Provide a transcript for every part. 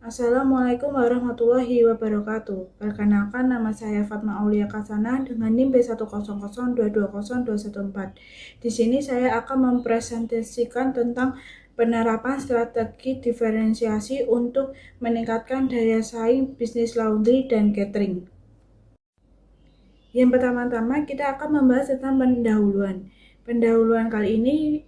Assalamualaikum warahmatullahi wabarakatuh. Perkenalkan, nama saya Fatma Aulia Kasana dengan NIM B100220214. Di sini saya akan mempresentasikan tentang penerapan strategi diferensiasi untuk meningkatkan daya saing bisnis laundry dan catering. Yang pertama-tama kita akan membahas tentang pendahuluan. Pendahuluan kali ini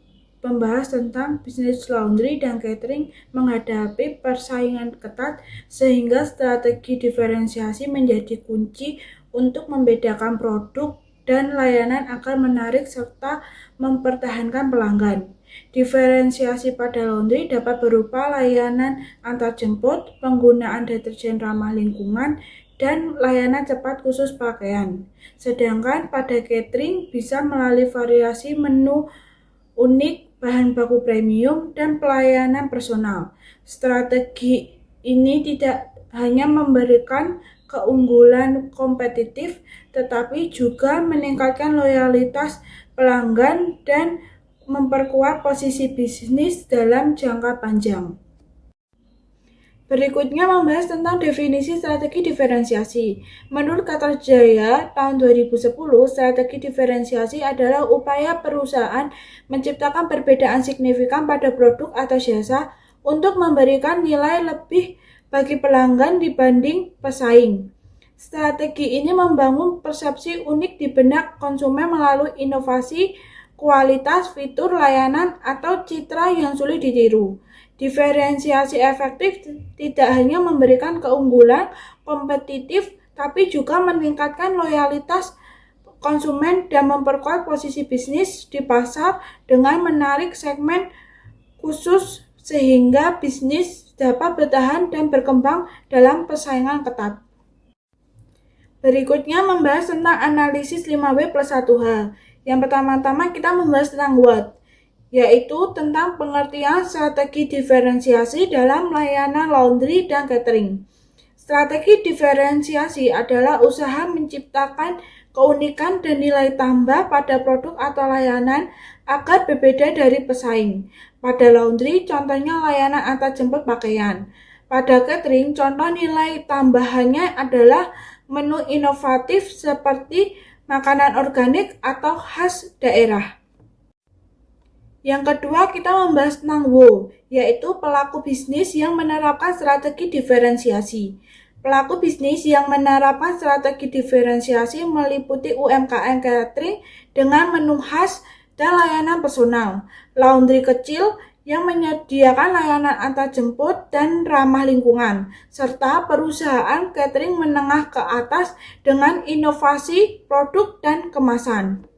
membahas tentang bisnis laundry dan catering menghadapi persaingan ketat sehingga strategi diferensiasi menjadi kunci untuk membedakan produk dan layanan agar menarik serta mempertahankan pelanggan. Diferensiasi pada laundry dapat berupa layanan antarjemput, penggunaan deterjen ramah lingkungan, dan layanan cepat khusus pakaian. Sedangkan pada catering bisa melalui variasi menu unik, bahan baku premium, dan pelayanan personal. Strategi ini tidak hanya memberikan keunggulan kompetitif, tetapi juga meningkatkan loyalitas pelanggan dan memperkuat posisi bisnis dalam jangka panjang. Berikutnya membahas tentang definisi strategi diferensiasi. Menurut Kartajaya tahun 2010, strategi diferensiasi adalah upaya perusahaan menciptakan perbedaan signifikan pada produk atau jasa untuk memberikan nilai lebih bagi pelanggan dibanding pesaing. Strategi ini membangun persepsi unik di benak konsumen melalui inovasi, kualitas, fitur, layanan, atau citra yang sulit ditiru. Diferensiasi efektif tidak hanya memberikan keunggulan kompetitif, tapi juga meningkatkan loyalitas konsumen dan memperkuat posisi bisnis di pasar dengan menarik segmen khusus sehingga bisnis dapat bertahan dan berkembang dalam persaingan ketat. Berikutnya membahas tentang analisis 5W+1H. Yang pertama-tama kita membahas tentang WOT, yaitu tentang pengertian strategi diferensiasi dalam layanan laundry dan catering. Strategi diferensiasi adalah usaha menciptakan keunikan dan nilai tambah pada produk atau layanan agar berbeda dari pesaing. Pada laundry, contohnya layanan antarjemput pakaian. Pada catering, contoh nilai tambahannya adalah menu inovatif seperti makanan organik atau khas daerah. Yang kedua, kita membahas tentang WO, yaitu pelaku bisnis yang menerapkan strategi diferensiasi. Pelaku bisnis yang menerapkan strategi diferensiasi meliputi UMKM catering dengan menu khas dan layanan personal, laundry kecil yang menyediakan layanan antarjemput dan ramah lingkungan, serta perusahaan catering menengah ke atas dengan inovasi produk dan kemasan.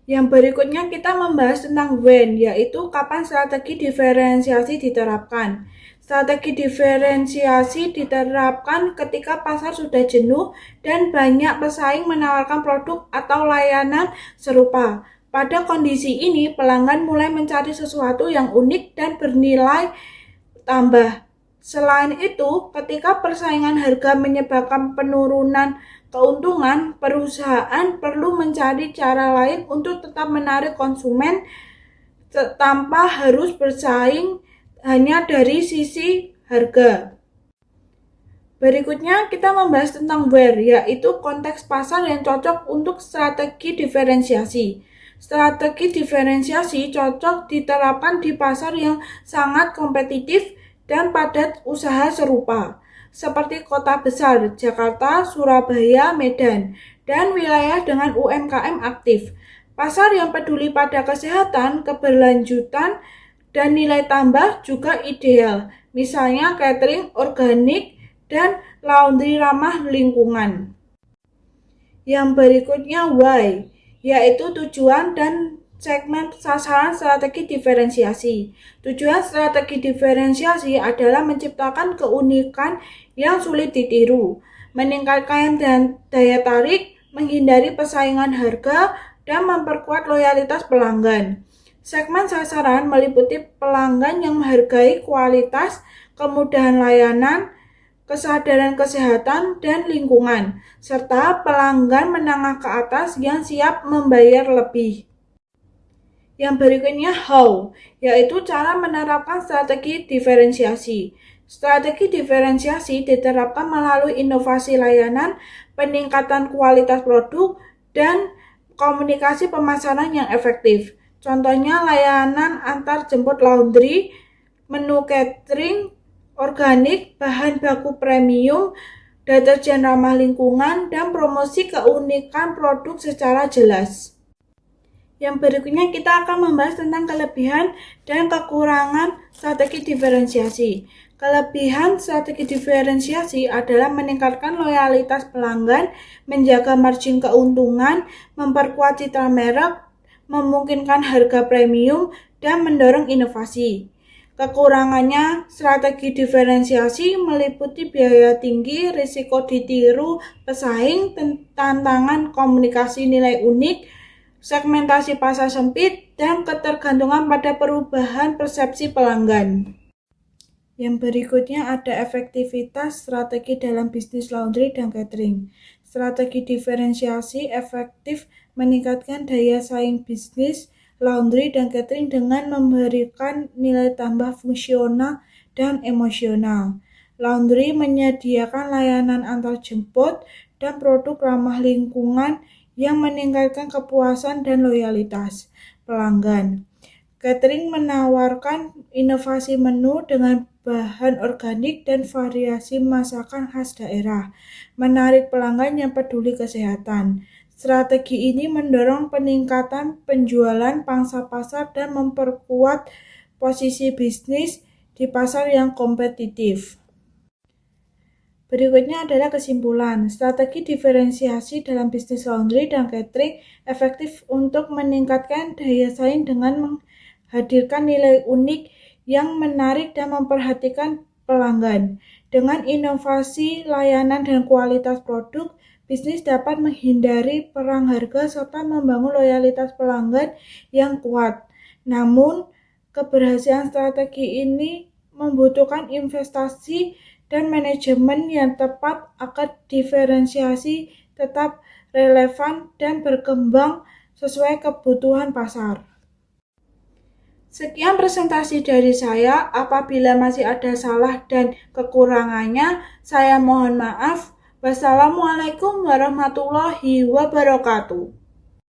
Yang berikutnya kita membahas tentang when, yaitu kapan strategi diferensiasi diterapkan. Strategi diferensiasi diterapkan ketika pasar sudah jenuh dan banyak pesaing menawarkan produk atau layanan serupa. Pada kondisi ini, pelanggan mulai mencari sesuatu yang unik dan bernilai tambah. Selain itu, ketika persaingan harga menyebabkan penurunan keuntungan, perusahaan perlu mencari cara lain untuk tetap menarik konsumen tanpa harus bersaing hanya dari sisi harga. Berikutnya kita membahas tentang where, yaitu konteks pasar yang cocok untuk strategi diferensiasi. Strategi diferensiasi cocok diterapkan di pasar yang sangat kompetitif dan padat usaha serupa, seperti kota besar Jakarta, Surabaya, Medan, dan wilayah dengan UMKM aktif. Pasar yang peduli pada kesehatan, keberlanjutan, dan nilai tambah juga ideal, misalnya catering organik dan laundry ramah lingkungan. Yang berikutnya why, yaitu tujuan dan segmen sasaran strategi diferensiasi. Tujuan strategi diferensiasi adalah menciptakan keunikan yang sulit ditiru, meningkatkan daya tarik, menghindari persaingan harga, dan memperkuat loyalitas pelanggan. Segmen sasaran meliputi pelanggan yang menghargai kualitas, kemudahan layanan, kesadaran kesehatan, dan lingkungan, serta pelanggan menengah ke atas yang siap membayar lebih. Yang berikutnya how, yaitu cara menerapkan strategi diferensiasi. Strategi diferensiasi diterapkan melalui inovasi layanan, peningkatan kualitas produk, dan komunikasi pemasaran yang efektif. Contohnya layanan antar jemput laundry, menu catering, organik, bahan baku premium, deterjen ramah lingkungan, dan promosi keunikan produk secara jelas. Yang berikutnya kita akan membahas tentang kelebihan dan kekurangan strategi diferensiasi. Kelebihan strategi diferensiasi adalah meningkatkan loyalitas pelanggan, menjaga margin keuntungan, memperkuat citra merek, memungkinkan harga premium, dan mendorong inovasi. Kekurangannya, strategi diferensiasi meliputi biaya tinggi, risiko ditiru pesaing, tantangan komunikasi nilai unik, segmentasi pasar sempit, dan ketergantungan pada perubahan persepsi pelanggan. Yang berikutnya ada efektivitas strategi dalam bisnis laundry dan catering. Strategi diferensiasi efektif meningkatkan daya saing bisnis laundry dan catering dengan memberikan nilai tambah fungsional dan emosional. Laundry menyediakan layanan antar jemput dan produk ramah lingkungan yang meningkatkan kepuasan dan loyalitas pelanggan. Catering menawarkan inovasi menu dengan bahan organik dan variasi masakan khas daerah, menarik pelanggan yang peduli kesehatan. Strategi ini mendorong peningkatan penjualan pangsa pasar dan memperkuat posisi bisnis di pasar yang kompetitif. Berikutnya adalah kesimpulan. Strategi diferensiasi dalam bisnis laundry dan catering efektif untuk meningkatkan daya saing dengan menghadirkan nilai unik yang menarik dan memperhatikan pelanggan. Dengan inovasi layanan dan kualitas produk, bisnis dapat menghindari perang harga serta membangun loyalitas pelanggan yang kuat. Namun, keberhasilan strategi ini membutuhkan investasi dan manajemen yang tepat agar diferensiasi tetap relevan dan berkembang sesuai kebutuhan pasar. Sekian presentasi dari saya. Apabila masih ada salah dan kekurangannya, saya mohon maaf. Wassalamualaikum warahmatullahi wabarakatuh.